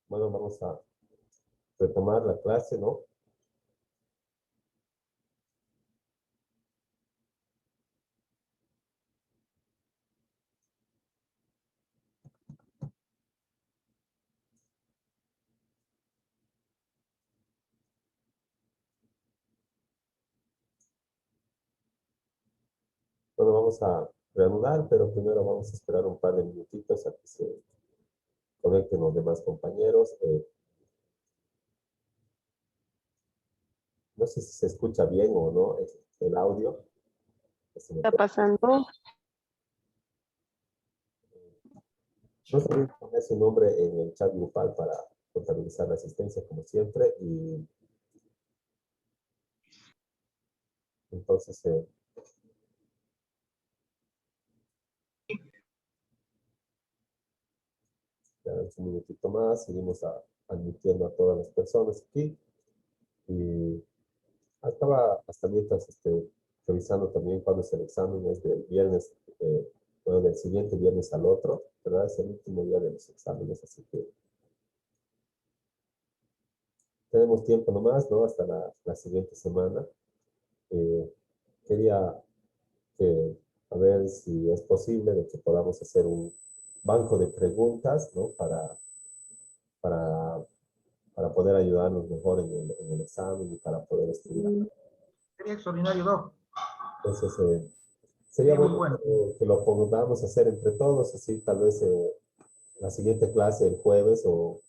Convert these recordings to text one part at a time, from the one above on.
Bueno, vamos a retomar la clase, ¿no? Bueno, vamos a reanudar, pero primero vamos a esperar un par de minutitos a que se conecten los demás compañeros. No sé si se escucha bien o no el audio. Está pasando. No se olviden poner su nombre en el chat grupal para contabilizar la asistencia, como siempre. Y entonces, ya un minutito más, seguimos admitiendo a todas las personas aquí. Y estaba hasta mientras revisando también cuándo es el examen, es del viernes, bueno, del siguiente viernes al otro, ¿verdad? Es el último día de los exámenes, así que tenemos tiempo nomás, ¿no? Hasta la siguiente semana. Eh, Quería a ver si es posible de que podamos hacer un banco de preguntas, ¿no? Para, para poder ayudarnos mejor en el examen y para poder estudiar. Sería extraordinario, Doc. Entonces, sería Sería muy bueno bueno. que lo podamos hacer entre todos, así tal vez la siguiente clase el jueves o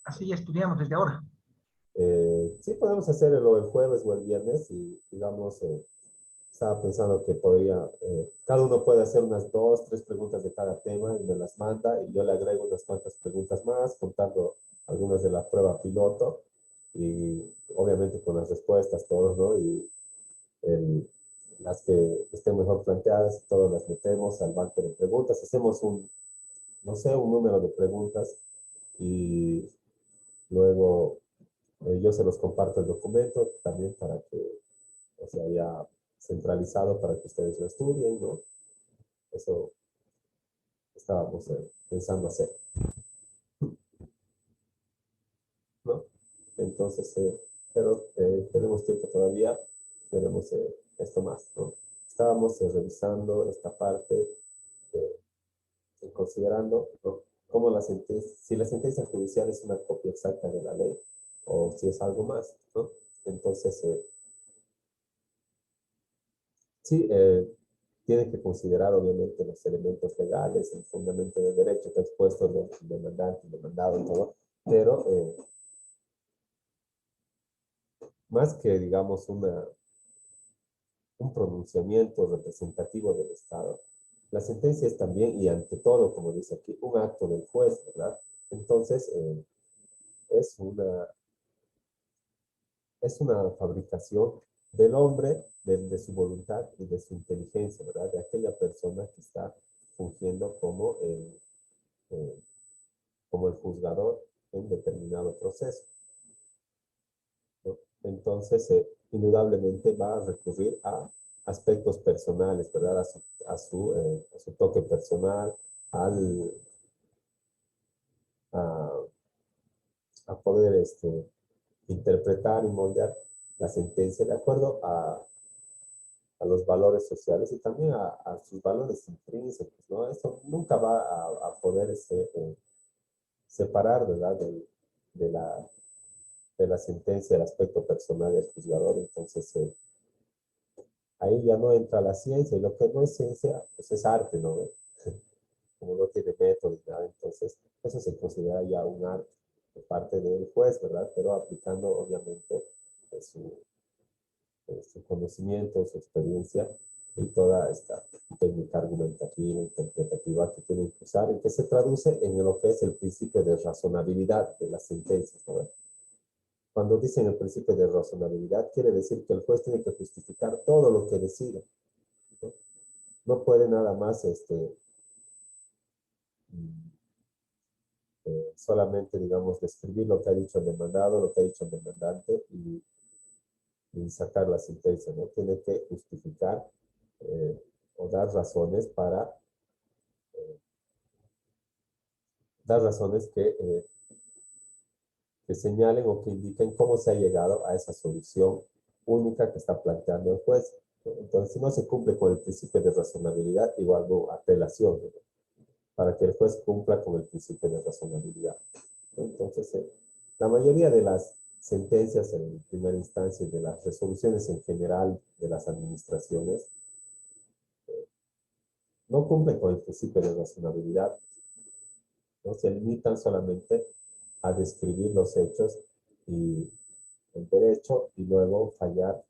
Así ya estudiamos desde ahora. sí podemos hacerlo el jueves o el viernes y digamos, estaba pensando que podría, cada uno puede hacer unas 2, 3 preguntas de cada tema y me las manda y yo le agrego unas cuantas preguntas más, contando algunas de la prueba piloto y obviamente con las respuestas todos, ¿no? Y el, las que estén mejor planteadas, todas las metemos al banco de preguntas, hacemos no sé, un número de preguntas y luego yo se los comparto el documento también para que, o sea, ya centralizado para que ustedes lo estudien, ¿no? Eso estábamos pensando hacer, ¿no? Entonces, pero tenemos tiempo todavía, tenemos esto más, ¿no? Estábamos revisando esta parte, considerando, ¿no? Cómo la sentencia, si la sentencia judicial es una copia exacta de la ley o si es algo más, ¿no? Entonces, sí, tiene que considerar obviamente los elementos legales, el fundamento del derecho que ha expuesto el demandante, el demandado y todo, pero más que, digamos, un pronunciamiento representativo del Estado, la sentencia es también, y ante todo, como dice aquí, un acto del juez, ¿verdad? Entonces, es una, es una fabricación del hombre, de su voluntad y de su inteligencia, ¿verdad? De aquella persona que está fungiendo eh, como el juzgador en determinado proceso, ¿no? Entonces, indudablemente va a recurrir a aspectos personales, ¿verdad? A su toque personal, al, a, a poder interpretar y moldear la sentencia de acuerdo a los valores sociales y también a sus valores intrínsecos, ¿no? Eso nunca va a poder separar, ¿verdad? De la, de la sentencia, el aspecto personal del juzgador. Entonces, ahí ya no entra la ciencia, y lo que no es ciencia, pues es arte, ¿no? Como no tiene método y nada, entonces eso se considera ya un arte de parte del juez, ¿verdad? Pero aplicando obviamente su, su conocimiento, su experiencia y toda esta técnica argumentativa, interpretativa que tiene que usar y que se traduce en lo que es el principio de razonabilidad de las sentencias, ¿no? Cuando dicen el principio de razonabilidad, quiere decir que el juez tiene que justificar todo lo que decide, ¿no? No puede nada más solamente, digamos, describir lo que ha dicho el demandado, lo que ha dicho el demandante y sacar la sentencia, ¿no? Tiene que justificar eh, o dar razones que que señalen o que indiquen cómo se ha llegado a esa solución única que está planteando el juez. Entonces, si no se cumple con el principio de razonabilidad, igual hubo apelación, ¿no? Para que el juez cumpla con el principio de razonabilidad. Entonces, la mayoría de las sentencias en primera instancia y de las resoluciones en general de las administraciones no cumplen con el principio de razonabilidad, no se limitan solamente a describir los hechos y el derecho y luego fallar,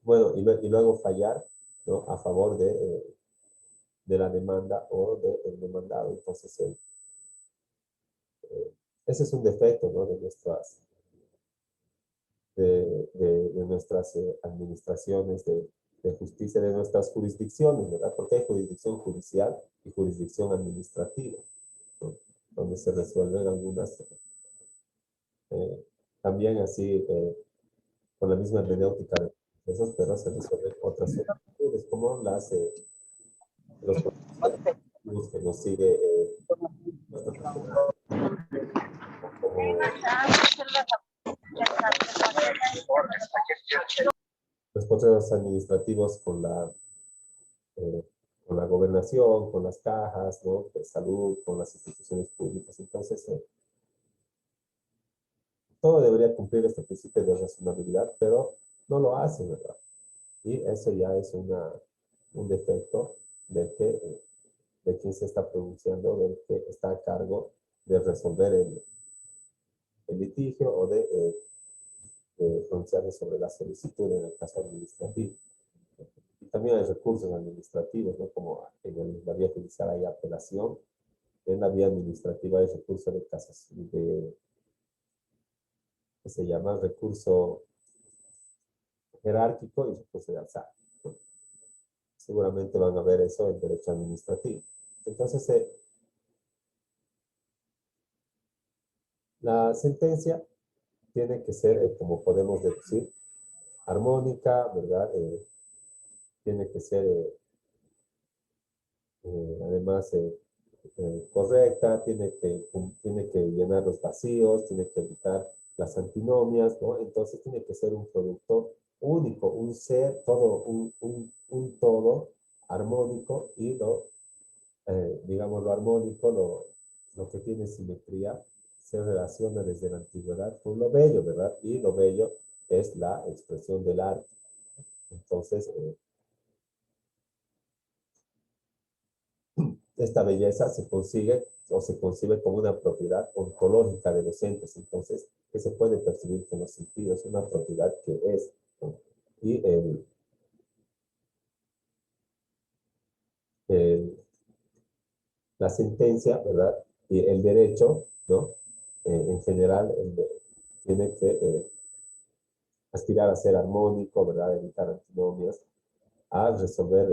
bueno, y luego fallar, ¿no? A favor de la demanda o del demandado. Entonces, ese es un defecto, ¿no? De nuestras administraciones de justicia, de nuestras jurisdicciones, ¿verdad? Porque hay jurisdicción judicial y jurisdicción administrativa, ¿no? Donde se resuelven algunas, también así, con la misma hermenéutica de esos, pero se resuelven otras solicitudes, como los objetivos que nos sigue nuestro tribunal, como los procesos administrativos con la gobernación, con las cajas, ¿no? De salud, con las instituciones públicas. Entonces, todo debería cumplir este principio de razonabilidad, pero no lo hace, ¿verdad? Y eso ya es un defecto de quien se está pronunciando, del que está a cargo de resolver el litigio o de pronunciarse sobre la solicitud en el caso administrativo. Y también hay recursos administrativos, ¿no? Como en la vía judicial hay apelación, en la vía administrativa hay recurso de casación, que se llama recurso jerárquico y recurso de alzada, ¿no? Seguramente van a ver eso en derecho administrativo. Entonces, la sentencia tiene que ser, como podemos decir, armónica, ¿verdad? Tiene que ser, además, correcta, tiene que llenar los vacíos, tiene que evitar las antinomias, ¿no? Entonces tiene que ser un producto único, un ser, todo, un todo armónico y digamos, lo armónico, lo que tiene simetría, se relaciona desde la antigüedad con lo bello, ¿verdad? Y lo bello es la expresión del arte. Entonces, esta belleza se consigue o se concibe como una propiedad ontológica de los entes, entonces, que se puede percibir con los sentidos, una propiedad que es, ¿no? Y la sentencia, ¿verdad? Y el derecho, ¿no? En general, tiene que aspirar a ser armónico, ¿verdad? Evitar antinomias, a resolver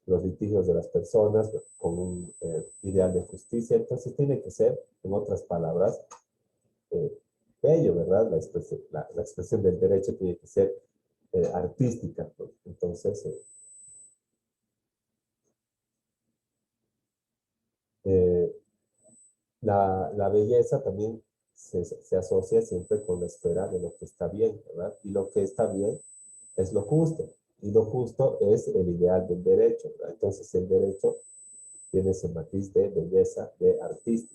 los litigios de las personas con un ideal de justicia. Entonces tiene que ser, en otras palabras, bello, ¿verdad? La expresión del derecho tiene que ser artística, pues. Entonces, eh, la belleza también se asocia siempre con la esfera de lo que está bien, ¿verdad? Y lo que está bien es lo justo, y lo justo es el ideal del derecho, ¿verdad? Entonces el derecho tiene ese matiz de belleza, de artista.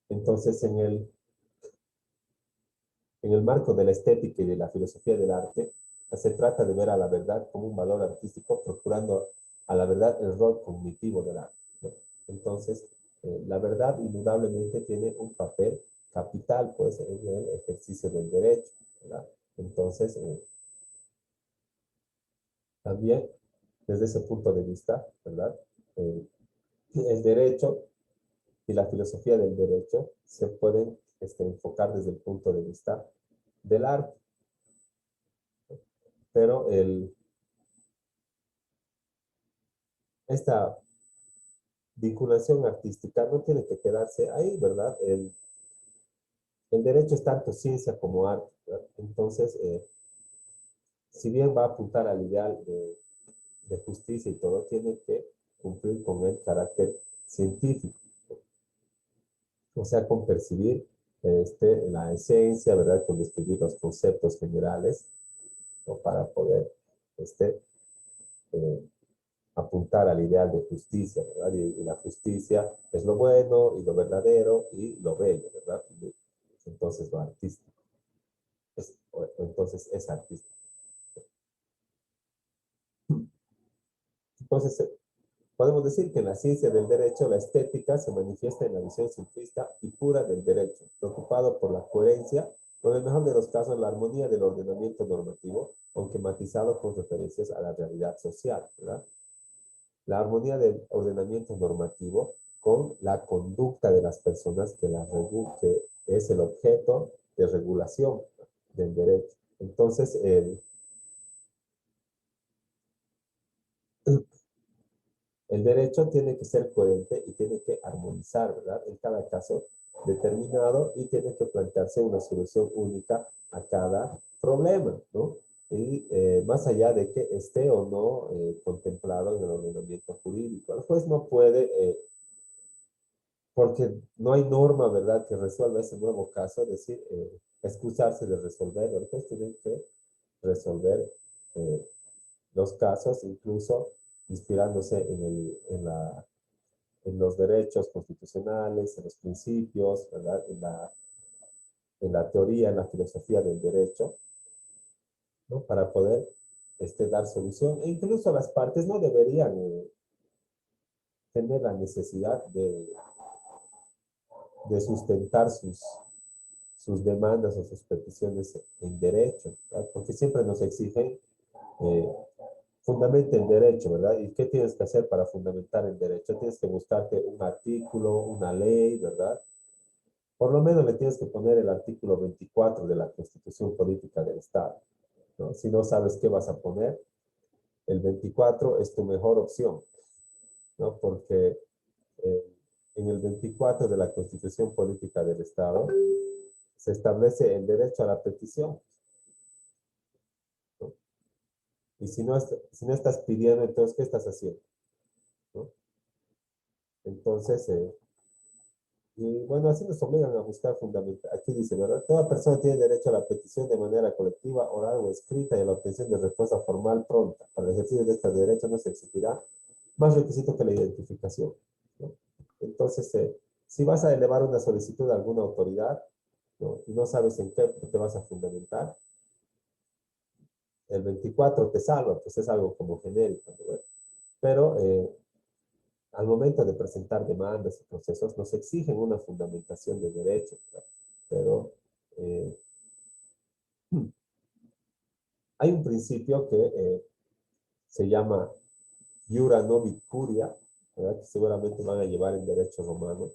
Entonces, en el marco de la estética y de la filosofía del arte, se trata de ver a la verdad como un valor artístico, procurando a la verdad el rol cognitivo del arte, ¿no? Entonces, la verdad indudablemente tiene un papel capital, pues, en el ejercicio del derecho, ¿verdad? Entonces, también, desde ese punto de vista, ¿verdad? El derecho y la filosofía del derecho se pueden enfocar desde el punto de vista del arte, pero esta vinculación artística no tiene que quedarse ahí, ¿verdad? El derecho es tanto ciencia como arte, ¿verdad? Entonces, si bien va a apuntar al ideal de justicia y todo, tiene que cumplir con el carácter científico. O sea, con percibir la esencia, ¿verdad? Con describir los conceptos generales, ¿no? Para poder eh, apuntar al ideal de justicia, ¿verdad? Y la justicia es lo bueno y lo verdadero y lo bello, ¿verdad? Y entonces lo artístico. Entonces es artístico. Entonces, podemos decir que en la ciencia del derecho, la estética se manifiesta en la visión simplista y pura del derecho, preocupado por la coherencia, o en el mejor de los casos, la armonía del ordenamiento normativo, aunque matizado con referencias a la realidad social, ¿verdad? La armonía del ordenamiento normativo con la conducta de las personas que es el objeto de regulación del derecho. Entonces, el derecho tiene que ser coherente y tiene que armonizar, ¿verdad? En cada caso determinado y tiene que plantearse una solución única a cada problema, ¿no? Y más allá de que esté o no contemplado en el ordenamiento jurídico. El juez no puede, porque no hay norma, ¿verdad?, que resuelva ese nuevo caso, decir, excusarse de resolver. El juez tiene que resolver los casos, incluso inspirándose en los derechos constitucionales, en los principios, ¿verdad? En la teoría, en la filosofía del derecho, ¿no? Para poder dar solución. E incluso las partes no deberían tener la necesidad de sustentar sus demandas o sus peticiones en derecho, ¿verdad? Porque siempre nos exigen fundamenta el derecho, ¿verdad? ¿Y qué tienes que hacer para fundamentar el derecho? Tienes que buscarte un artículo, una ley, ¿verdad? Por lo menos le tienes que poner el artículo 24 de la Constitución Política del Estado, ¿no? Si no sabes qué vas a poner, el 24 es tu mejor opción, ¿no? Porque en el 24 de la Constitución Política del Estado se establece el derecho a la petición, ¿no? Y si no estás pidiendo, entonces, ¿qué estás haciendo? ¿No? Entonces, y bueno, así nos obligan a buscar fundamental. Aquí dice, ¿verdad? Toda persona tiene derecho a la petición de manera colectiva, oral o escrita y a la obtención de respuesta formal pronta. Para el ejercicio de este derecho no se exigirá más requisito que la identificación, ¿no? Entonces, si vas a elevar una solicitud a alguna autoridad, ¿no? Y no sabes en qué te vas a fundamentar, el 24 te salva, pues es algo como genérico, ¿no? Pero al momento de presentar demandas y procesos, nos exigen una fundamentación de derechos, ¿verdad? Pero hay un principio que se llama iura nobis curia, ¿verdad? Que seguramente van a llevar en derecho romano.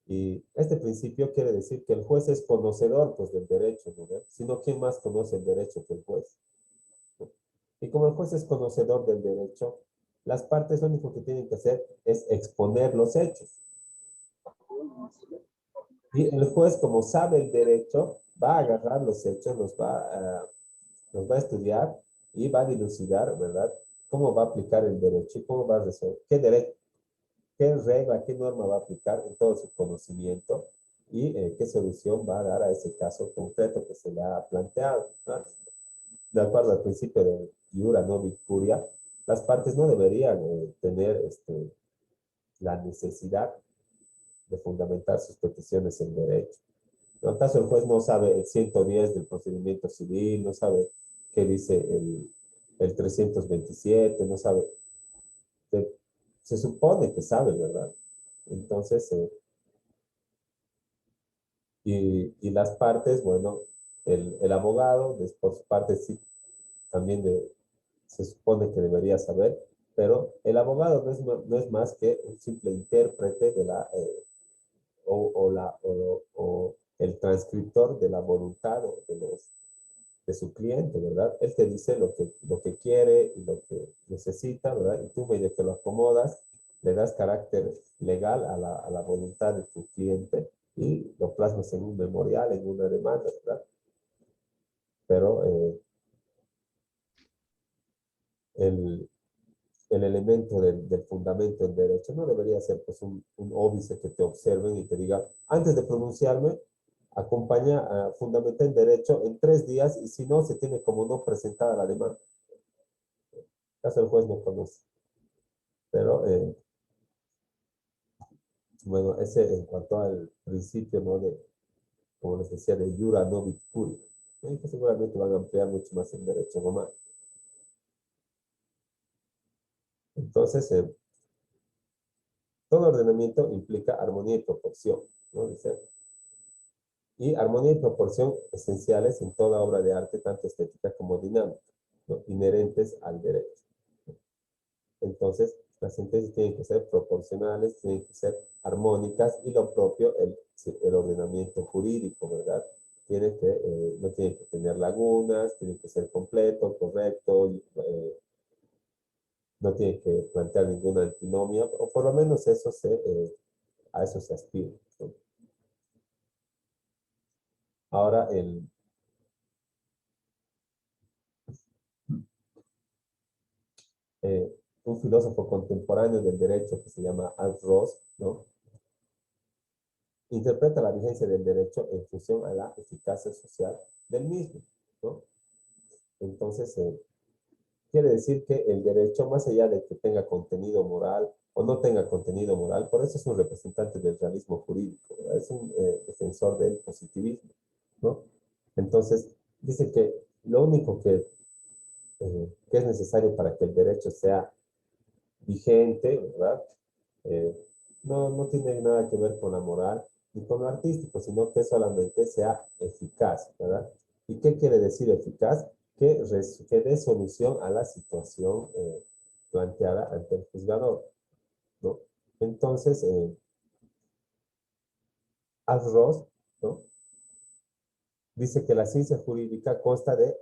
Y este principio quiere decir que el juez es conocedor, pues, del derecho, ¿no? Sino, ¿quién más conoce el derecho que el juez? ¿No? Y como el juez es conocedor del derecho, las partes lo único que tienen que hacer es exponer los hechos. Y el juez, como sabe el derecho, va a agarrar los hechos, los va a estudiar y va a dilucidar, ¿verdad? Cómo va a aplicar el derecho y cómo va a resolver, qué regla, qué norma va a aplicar en todo su conocimiento y qué solución va a dar a ese caso concreto que se le ha planteado, ¿no? De acuerdo al principio de iura nobis curia, las partes no deberían tener la necesidad de fundamentar sus peticiones en derecho. En el caso el juez no sabe el 110 del procedimiento civil, no sabe qué dice el 327, no sabe, se supone que sabe, ¿verdad? Entonces, y las partes, bueno, el abogado, por su parte, sí, también se supone que debería saber, pero el abogado no es más que un simple intérprete de o el transcriptor de la voluntad de su cliente, ¿verdad? Él te dice lo que quiere y lo que necesita, ¿verdad? Y tú, medio que lo acomodas, le das carácter legal a la voluntad de tu cliente y lo plasmas en un memorial, en una demanda, ¿verdad? Pero el elemento del fundamento del derecho, no debería ser pues un óbice que te observen y te diga, antes de pronunciarme, fundamenta el derecho en 3 días y si no, se tiene como no presentada la demanda. Caso el juez no conoce. Pero, bueno, ese en cuanto al principio, ¿no? Como les decía, de jura novit curi, ¿no? Que seguramente van a ampliar mucho más el derecho romano. Entonces, todo ordenamiento implica armonía y proporción, ¿no? Dice, y armonía y proporción esenciales en toda obra de arte, tanto estética como dinámica, ¿no? Inherentes al derecho. Entonces, las sentencias tienen que ser proporcionales, tienen que ser armónicas y lo propio, el ordenamiento jurídico, ¿verdad? No tiene que tener lagunas, tiene que ser completo, correcto, no tiene que plantear ninguna antinomia, o por lo menos a eso se aspira, ¿no? Ahora, un filósofo contemporáneo del derecho que se llama Hans Ross, ¿no? Interpreta la vigencia del derecho en función a la eficacia social del mismo, ¿no? Entonces, quiere decir que el derecho, más allá de que tenga contenido moral o no tenga contenido moral, por eso es un representante del realismo jurídico, ¿verdad? Es un defensor del positivismo, ¿no? Entonces, dice que lo único que es necesario para que el derecho sea vigente, ¿verdad? Eh, no tiene nada que ver con la moral ni con lo artístico, sino que solamente sea eficaz, ¿verdad? ¿Y qué quiere decir eficaz? Que dé solución a la situación planteada ante el juzgador, ¿no? Entonces, Ross, ¿no? Dice que la ciencia jurídica consta de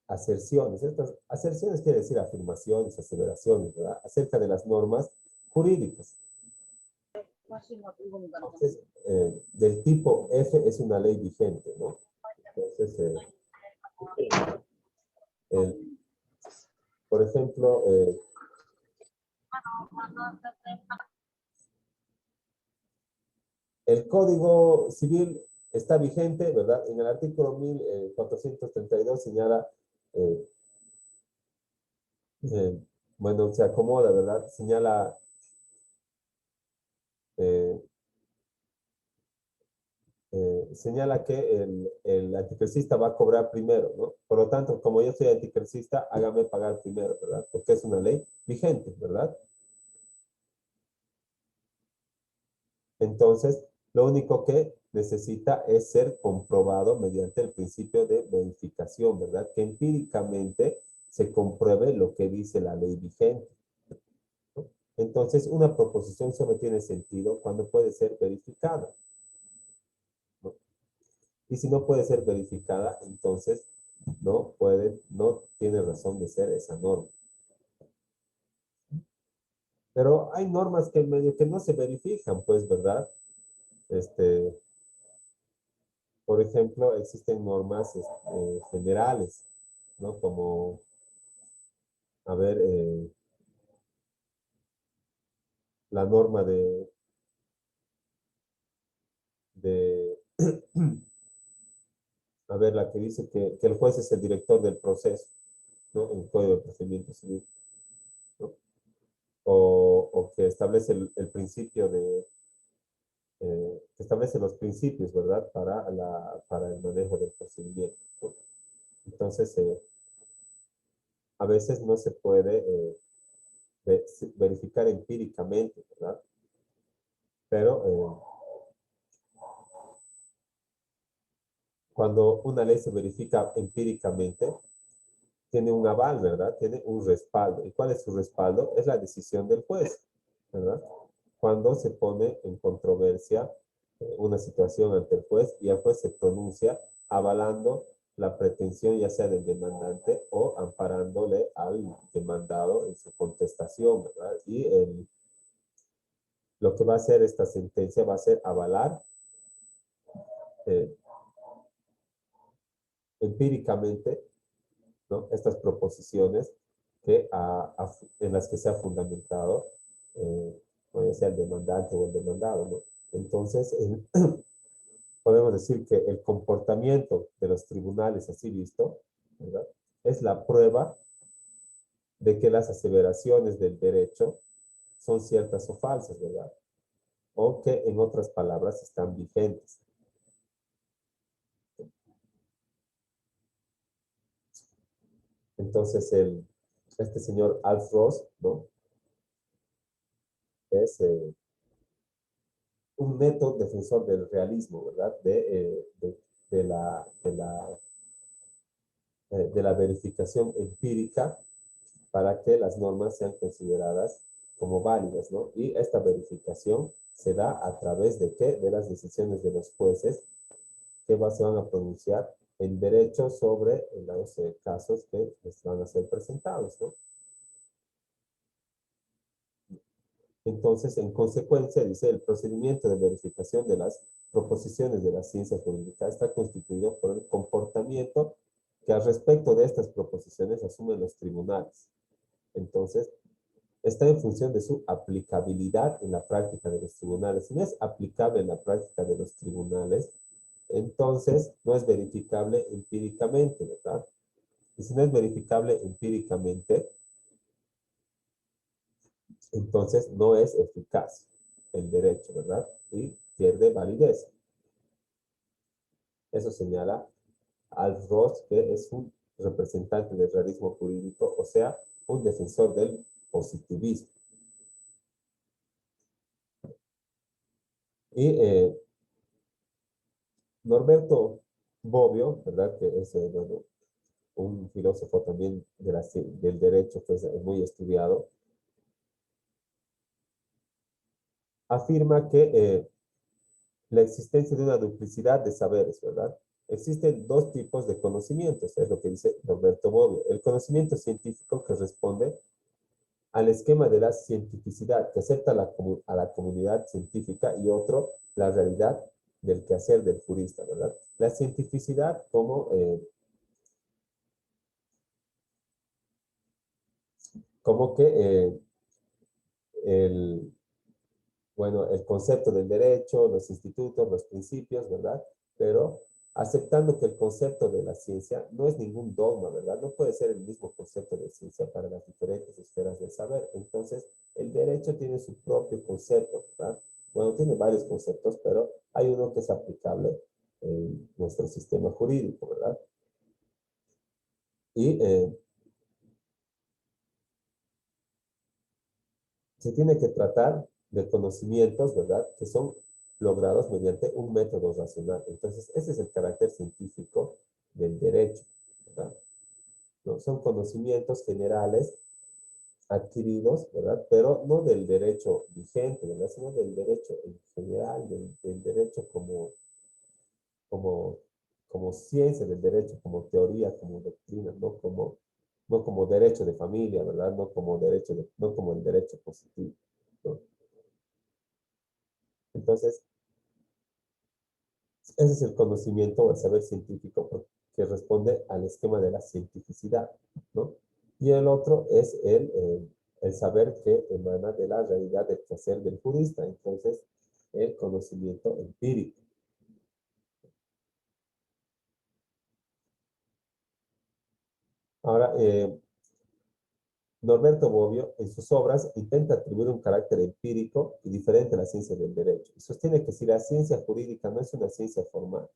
aserciones. Estas aserciones quiere decir afirmaciones, aseveraciones, ¿verdad? Acerca de las normas jurídicas. Entonces, del tipo F es una ley vigente, ¿no? Entonces, por ejemplo, el Código Civil está vigente, ¿verdad? En el artículo 1432 señala, eh, bueno, se acomoda, ¿verdad? Eh, señala que el anticresista va a cobrar primero, ¿no? Por lo tanto, como yo soy anticresista, hágame pagar primero, ¿verdad? Porque es una ley vigente, ¿verdad? Entonces, lo único que necesita es ser comprobado mediante el principio de verificación, ¿verdad? Que empíricamente se compruebe lo que dice la ley vigente, ¿no? Entonces, una proposición solo tiene sentido cuando puede ser verificada, ¿no? Y si no puede ser verificada, entonces no tiene razón de ser esa norma. Pero hay normas que medio que no se verifican, pues, ¿verdad? Por ejemplo, existen normas generales, ¿no? Como, a ver, la norma de a ver, la que dice que el juez es el director del proceso, ¿no? En el Código de Procedimiento Civil, ¿no? O que establece el principio que establece los principios, ¿verdad? Para el manejo del procedimiento, ¿no? Entonces, a veces no se puede verificar empíricamente, ¿verdad? Pero cuando una ley se verifica empíricamente, tiene un aval, ¿verdad? Tiene un respaldo. ¿Y cuál es su respaldo? Es la decisión del juez, ¿verdad? Cuando se pone en controversia una situación ante el juez y el juez se pronuncia avalando la pretensión ya sea del demandante o amparándole al demandado en su contestación, ¿verdad? Y lo que va a hacer esta sentencia va a ser avalar eh, empíricamente, ¿no? Estas proposiciones en las que se ha fundamentado, ya sea el demandante o el demandado, ¿no? Entonces, podemos decir que el comportamiento de los tribunales así visto, ¿verdad?, es la prueba de que las aseveraciones del derecho son ciertas o falsas, ¿verdad? O que, en otras palabras, están vigentes. Entonces, este señor Alf Ross, ¿no?, es un neto defensor del realismo, ¿verdad? De la verificación empírica para que las normas sean consideradas como válidas, ¿no? Y esta verificación se da a través de ¿qué? De las decisiones de los jueces que se van a pronunciar en derecho sobre los casos que les van a ser presentados, ¿no? Entonces, en consecuencia, dice, el procedimiento de verificación de las proposiciones de la ciencia jurídica está constituido por el comportamiento que al respecto de estas proposiciones asumen los tribunales. Entonces, está en función de su aplicabilidad en la práctica de los tribunales. Si no es aplicable en la práctica de los tribunales, entonces no es verificable empíricamente, ¿verdad? Y si no es verificable empíricamente, entonces no es eficaz el derecho, ¿verdad? Y pierde validez. Eso señala Alf Ross, que es un representante del realismo jurídico, o sea, un defensor del positivismo. Y Norberto Bobbio, ¿verdad? Que es bueno, un filósofo también del derecho que es muy estudiado, afirma que la existencia de una duplicidad de saberes, ¿verdad? Existen dos tipos de conocimientos, es lo que dice Norberto Bobbio. El conocimiento científico que responde al esquema de la cientificidad, que acepta a la comunidad científica, y otro, la realidad del quehacer del jurista, ¿verdad? La cientificidad como que el concepto del derecho, los institutos, los principios, ¿verdad? Pero aceptando que el concepto de la ciencia no es ningún dogma, ¿verdad? No puede ser el mismo concepto de ciencia para las diferentes esferas del saber. Entonces, el derecho tiene su propio concepto, ¿verdad? Bueno, tiene varios conceptos, pero hay uno que es aplicable en nuestro sistema jurídico, ¿verdad? Y se tiene que tratar de conocimientos, ¿verdad?, que son logrados mediante un método racional. Entonces, ese es el carácter científico del derecho, ¿verdad? ¿No? Son conocimientos generales adquiridos, ¿verdad? Pero no del derecho vigente, ¿verdad? Sino del derecho en general, del derecho como, como ciencia del derecho, como teoría, como doctrina, no como derecho de familia, ¿verdad? No como el derecho positivo, ¿no? Entonces, ese es el conocimiento o el saber científico que responde al esquema de la cientificidad, ¿no? Y el otro es el saber que emana de la realidad del quehacer del jurista, entonces el conocimiento empírico. Ahora, Norberto Bobbio, en sus obras, intenta atribuir un carácter empírico y diferente a la ciencia del derecho. Y sostiene que si la ciencia jurídica no es una ciencia formal,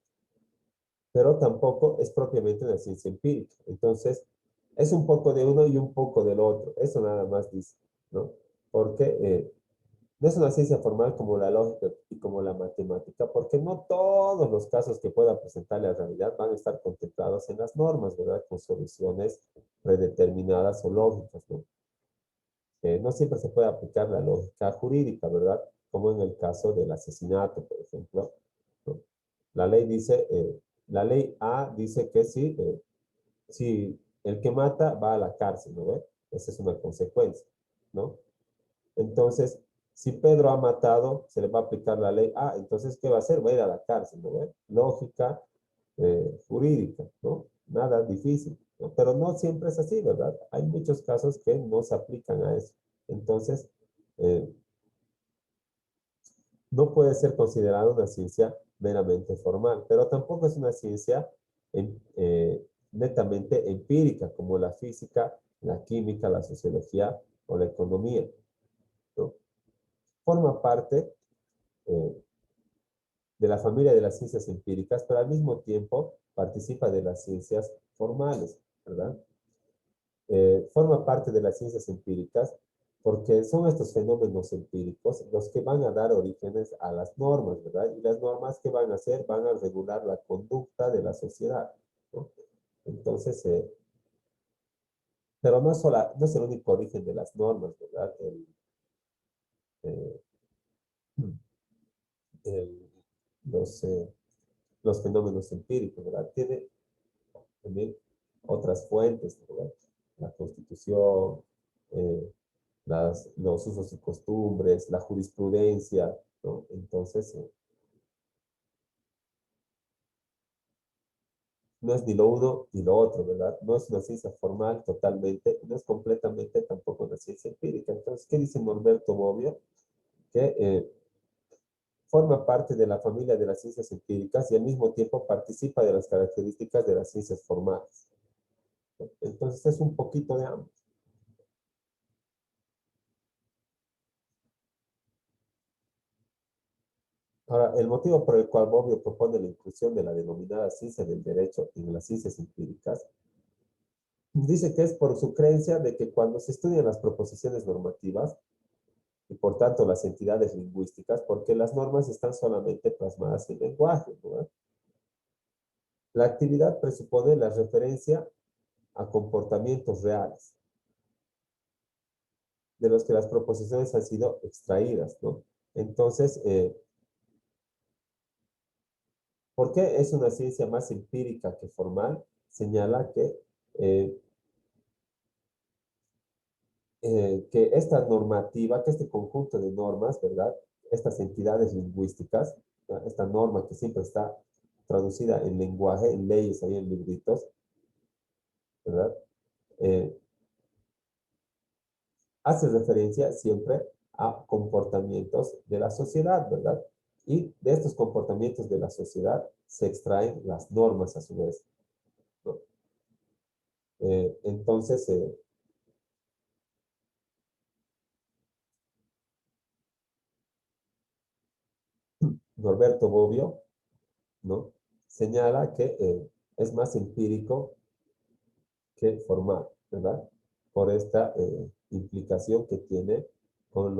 pero tampoco es propiamente una ciencia empírica. Entonces, es un poco de uno y un poco del otro. Eso nada más dice, ¿no? Porque no es una ciencia formal como la lógica y como la matemática, porque no todos los casos que pueda presentar la realidad van a estar contemplados en las normas, ¿verdad? Con soluciones predeterminadas o lógicas, ¿no? No siempre se puede aplicar la lógica jurídica, ¿verdad? Como en el caso del asesinato, por ejemplo, ¿no? La ley dice, la ley A dice que si el que mata va a la cárcel, ¿no ve? Esa es una consecuencia, ¿no? Entonces, si Pedro ha matado, se le va a aplicar la ley entonces, ¿qué va a hacer? Va a ir a la cárcel, ¿no ve? Lógica jurídica, ¿no? nada difícil, ¿no? Pero no siempre es así, ¿verdad? Hay muchos casos que no se aplican a eso. Entonces, eh, no puede ser considerada una ciencia meramente formal, pero tampoco es una ciencia netamente empírica, como la física, la química, la sociología o la economía, ¿no? Forma parte eh, de la familia de las ciencias empíricas, pero al mismo tiempo participa de las ciencias formales, ¿verdad? Forma parte de las ciencias empíricas porque son estos fenómenos empíricos los que van a dar orígenes a las normas, ¿verdad? Y las normas que van a hacer van a regular la conducta de la sociedad, ¿no? Entonces, pero no es el único origen de las normas, ¿verdad? Eh, el- los, eh, los fenómenos empíricos, ¿verdad? Tiene también otras fuentes, ¿verdad? La Constitución, eh, los usos y costumbres, la jurisprudencia, ¿no? Entonces, no es ni lo uno ni lo otro, ¿verdad? No es una ciencia formal totalmente, no es completamente tampoco una ciencia empírica. Entonces, ¿qué dice Norberto Bobbio? Que forma parte de la familia de las ciencias empíricas y al mismo tiempo participa de las características de las ciencias formales, ¿no? Entonces, es un poquito de ambos. Ahora, el motivo por el cual Bobbio propone la inclusión de la denominada ciencia del derecho en las ciencias empíricas, dice que es por su creencia de que cuando se estudian las proposiciones normativas y por tanto las entidades lingüísticas, porque las normas están solamente plasmadas en lenguaje, ¿no? La actividad presupone la referencia a comportamientos reales, de los que las proposiciones han sido extraídas, ¿no? Entonces, ¿por qué es una ciencia más empírica que formal? Señala eh, que esta normativa, que este conjunto de normas, ¿verdad? Estas entidades lingüísticas, ¿no? Esta norma que siempre está traducida en lenguaje, en leyes, ahí en libritos, ¿verdad? Eh, Hace referencia siempre a comportamientos de la sociedad, ¿verdad? Y de estos comportamientos de la sociedad se extraen las normas a su vez, ¿no? Entonces, Norberto Bobbio, ¿no? Señala que es más empírico que formal, ¿verdad? Por esta implicación que tiene con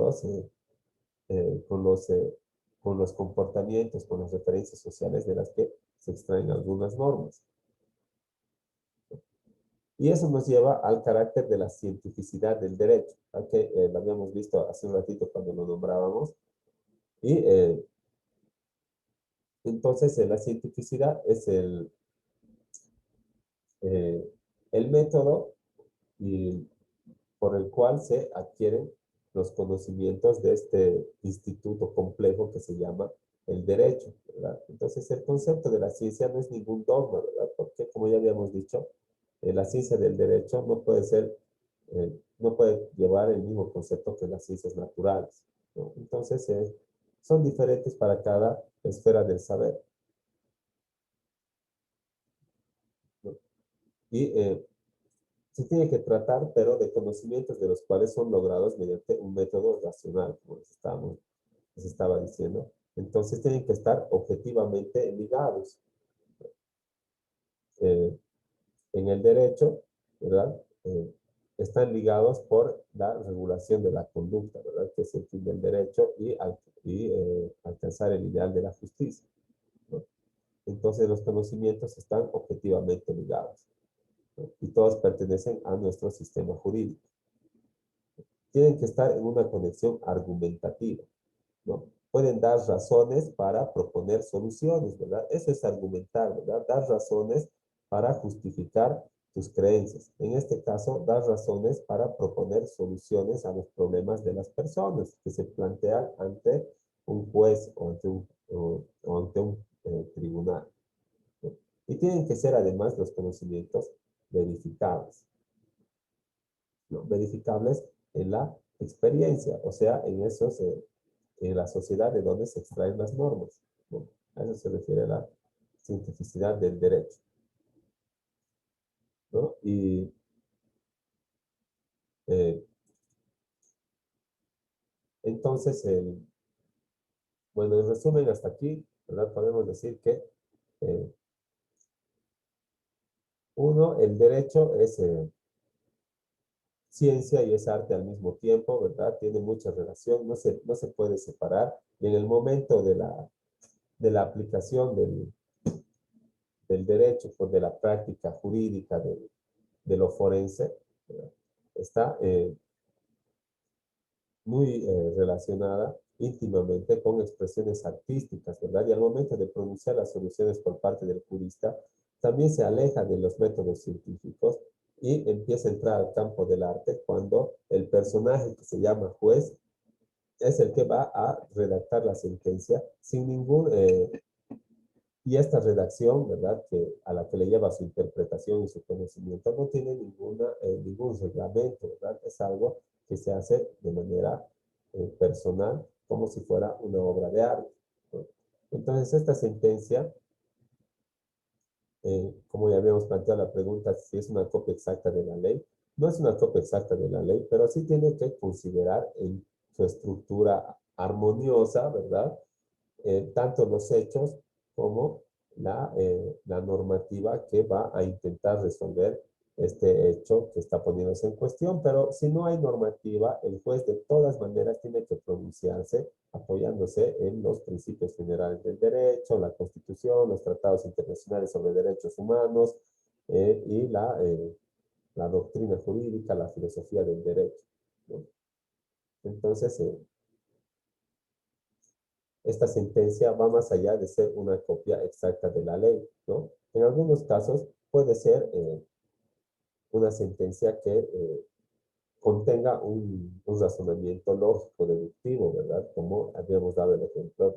eh, con los, eh, con los comportamientos, con las referencias sociales de las que se extraen algunas normas. Y eso nos lleva al carácter de la cientificidad del derecho, que lo habíamos visto hace un ratito cuando lo nombrábamos. Y entonces la cientificidad es eh, el método y por el cual se adquieren los conocimientos de este instituto complejo que se llama el derecho, ¿verdad? Entonces, el concepto de la ciencia no es ningún dogma, ¿verdad? Porque, como ya habíamos dicho, la ciencia del derecho no puede llevar el mismo concepto que las ciencias naturales, ¿no? Entonces, son diferentes para cada esfera del saber, ¿no? Y se tiene que tratar, pero de conocimientos de los cuales son logrados mediante un método racional, como les estaba diciendo. Entonces tienen que estar objetivamente ligados. Eh, en el derecho, ¿verdad? Están ligados por la regulación de la conducta, ¿verdad? Que es el fin del derecho y alcanzar el ideal de la justicia, ¿no? Entonces los conocimientos están objetivamente ligados, ¿no? Y todos pertenecen a nuestro sistema jurídico. Tienen que estar en una conexión argumentativa, ¿no? Pueden dar razones para proponer soluciones, ¿verdad? Eso es argumentar, ¿verdad? Dar razones para justificar tus creencias. En este caso, dar razones para proponer soluciones a los problemas de las personas que se plantean ante un juez o ante un tribunal, ¿no? Y tienen que ser además los conocimientos verificables, ¿no? Verificables en la experiencia, o sea, en esos, en la sociedad de donde se extraen las normas, ¿no? A eso se refiere la cientificidad del derecho, ¿no? Y eh, entonces, bueno, en resumen, hasta aquí, ¿verdad? Podemos decir que eh, uno, el derecho es ciencia y es arte al mismo tiempo, ¿verdad? Tiene mucha relación, no se puede separar. Y en el momento de la aplicación del derecho, pues de la práctica jurídica de lo forense, ¿verdad? Está muy relacionada íntimamente con expresiones artísticas, ¿verdad? Y al momento de pronunciar las soluciones por parte del jurista, también se aleja de los métodos científicos y empieza a entrar al campo del arte cuando el personaje que se llama juez es el que va a redactar la sentencia sin ningún... y esta redacción, ¿verdad? Que a la que le lleva su interpretación y su conocimiento, no tiene ningún reglamento, ¿verdad? Es algo que se hace de manera personal, como si fuera una obra de arte, ¿no? Entonces, esta sentencia, como ya habíamos planteado la pregunta, si es una copia exacta de la ley, no es una copia exacta de la ley, pero sí tiene que considerar en su estructura armoniosa, ¿verdad? Tanto los hechos como la normativa que va a intentar resolver este hecho que está poniéndose en cuestión. Pero si no hay normativa, el juez de todas maneras tiene que pronunciarse apoyándose en los principios generales del derecho, la Constitución, los tratados internacionales sobre derechos humanos y la doctrina jurídica, la filosofía del derecho, ¿no? Entonces, esta sentencia va más allá de ser una copia exacta de la ley, ¿no? En algunos casos puede ser una sentencia que contenga un razonamiento lógico, deductivo, ¿verdad? Como habíamos dado el ejemplo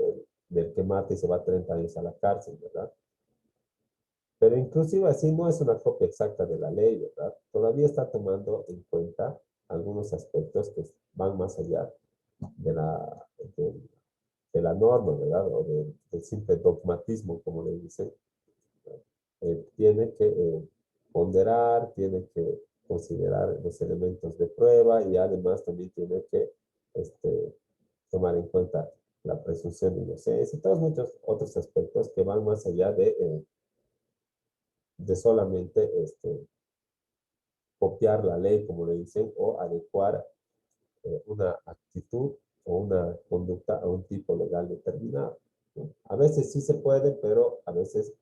del que mata y se va 30 años a la cárcel, ¿verdad? Pero inclusive así no es una copia exacta de la ley, ¿verdad? Todavía está tomando en cuenta algunos aspectos que van más allá de de, de la norma, ¿verdad? O del simple dogmatismo, como le dicen. Tiene que ponderar, tiene que considerar los elementos de prueba y además también tiene que tomar en cuenta la presunción de inocencia y todos muchos otros aspectos que van más allá de solamente copiar la ley, como le dicen, o adecuar una actitud o una conducta a un tipo legal determinado, ¿no? A veces sí se puede, pero a veces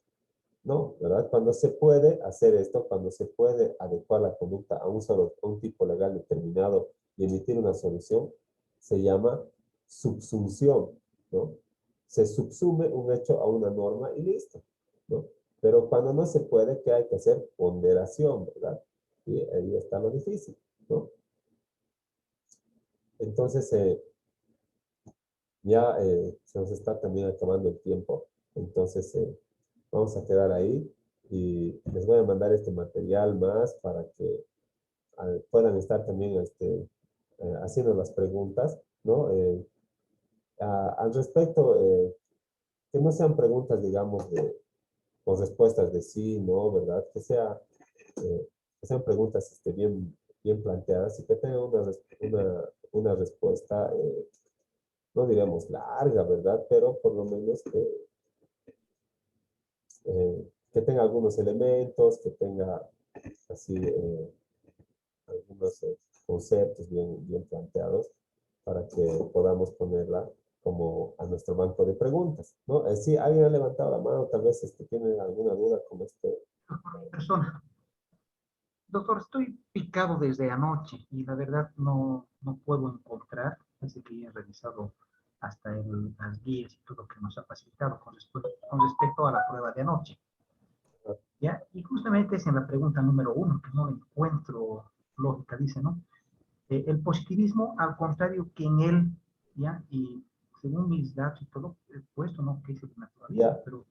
no, ¿verdad? Cuando se puede hacer esto, cuando se puede adecuar la conducta a un tipo legal determinado y emitir una solución, se llama subsunción, ¿no? Se subsume un hecho a una norma y listo, ¿no? Pero cuando no se puede, ¿qué hay que hacer? Ponderación, ¿verdad? Y ahí está lo difícil, ¿no? Entonces, ya se nos está también acabando el tiempo, entonces vamos a quedar ahí y les voy a mandar este material más para que puedan estar también haciendo las preguntas, ¿no? Al respecto, que no sean preguntas, digamos, con respuestas de sí, no, ¿verdad? Que sean preguntas bien planteadas y que tengan una respuesta, no diremos larga, ¿verdad? Pero por lo menos que tenga algunos elementos, que tenga así algunos conceptos bien planteados para que podamos ponerla como a nuestro banco de preguntas, ¿no? Si alguien ha levantado la mano, tal vez tiene alguna duda con Persona. Doctor, estoy picado desde anoche y la verdad no puedo encontrar, desde que he revisado hasta las guías y todo lo que nos ha facilitado con respecto a la prueba de anoche. ¿Ya? Y justamente es en la pregunta número 1, que no la encuentro lógica, dice, ¿no? El positivismo, al contrario que en él, ¿ya? Y según mis datos y todo, he puesto, ¿no? Que es el naturalismo, Ya, pero...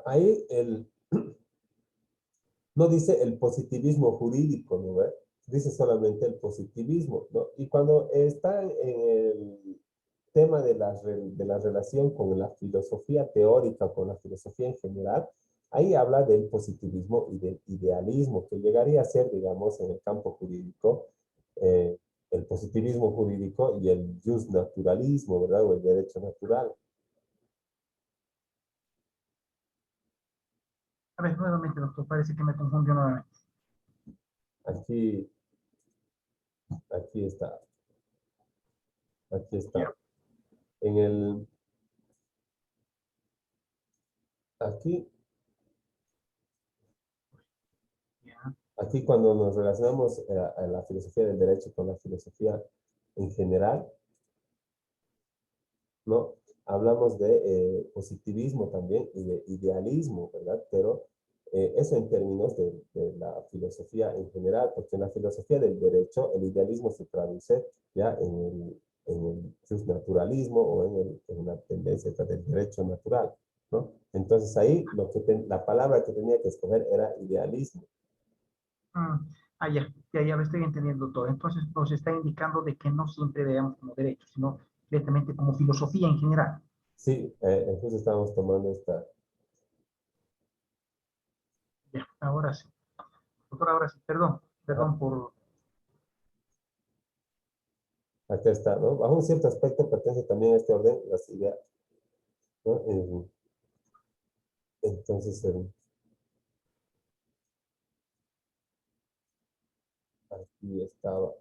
Ahí no dice el positivismo jurídico, ¿no ve? Dice solamente el positivismo, ¿no? Y cuando está en el tema de la relación con la filosofía teórica, con la filosofía en general, ahí habla del positivismo y del idealismo, que llegaría a ser, digamos, en el campo jurídico, eh, el positivismo jurídico y el justnaturalismo, ¿verdad? O el derecho natural. A ver, nuevamente, doctor, parece que me confundió nuevamente. Aquí, aquí está, aquí está. Ya, En el, aquí, ya. aquí cuando nos relacionamos a la filosofía del derecho con la filosofía en general, ¿no? Hablamos de positivismo también y de idealismo, ¿verdad? Pero eso en términos de la filosofía en general, porque en la filosofía del derecho el idealismo se traduce ya en el justnaturalismo o en la tendencia del derecho natural, ¿no? Entonces ahí la palabra que tenía que escoger era idealismo. Mm, ya lo estoy entendiendo todo. Entonces nos está indicando de que no siempre veamos como derecho, sino directamente como filosofía en general. Sí, entonces estamos tomando esta. Ya, ahora sí. Doctor, ahora sí, perdón, Ajá, perdón por... acá está, ¿no? Bajo un cierto aspecto pertenece también a este orden las ideas, ¿no? Entonces, aquí estaba.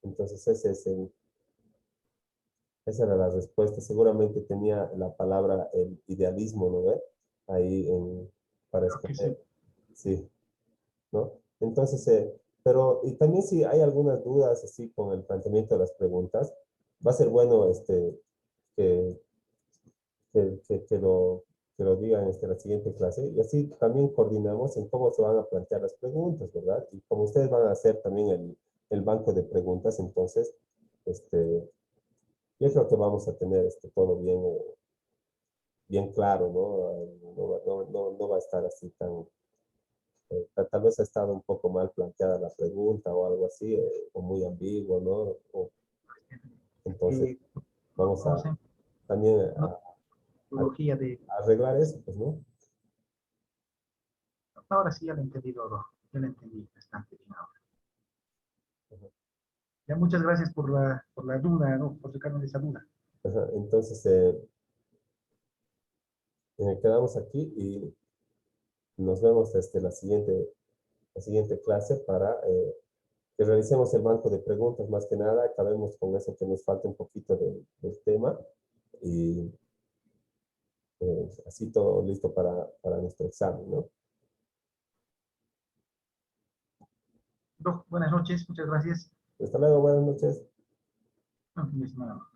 Entonces, esa era la respuesta. Seguramente tenía la palabra el idealismo, ¿no ve? Ahí para Creo que sí. escoger. Sí, ¿no? Entonces, pero, y también si hay algunas dudas así con el planteamiento de las preguntas, va a ser bueno que, que lo digan en la siguiente clase y así también coordinamos en cómo se van a plantear las preguntas, ¿verdad? Y como ustedes van a hacer también el banco de preguntas, entonces, yo creo que vamos a tener todo bien, bien claro, ¿no? No va a estar así tan, tal vez ha estado un poco mal planteada la pregunta o algo así, o muy ambiguo, ¿no? Entonces, Eh, vamos a Conocen también metodología de... a arreglar eso, pues, ¿no? Ahora sí ya lo entendí todo. Ya lo entendí bastante bien ahora. Ya muchas gracias por la duda, ¿no? Por sacarme de esa duda. Ajá, entonces, quedamos aquí y nos vemos la siguiente clase para que realicemos el banco de preguntas, más que nada, acabemos con eso que nos falta un poquito del tema y así todo listo para nuestro examen, ¿no? Doc, buenas noches, muchas gracias. Hasta luego, buenas noches. Buen fin de semana.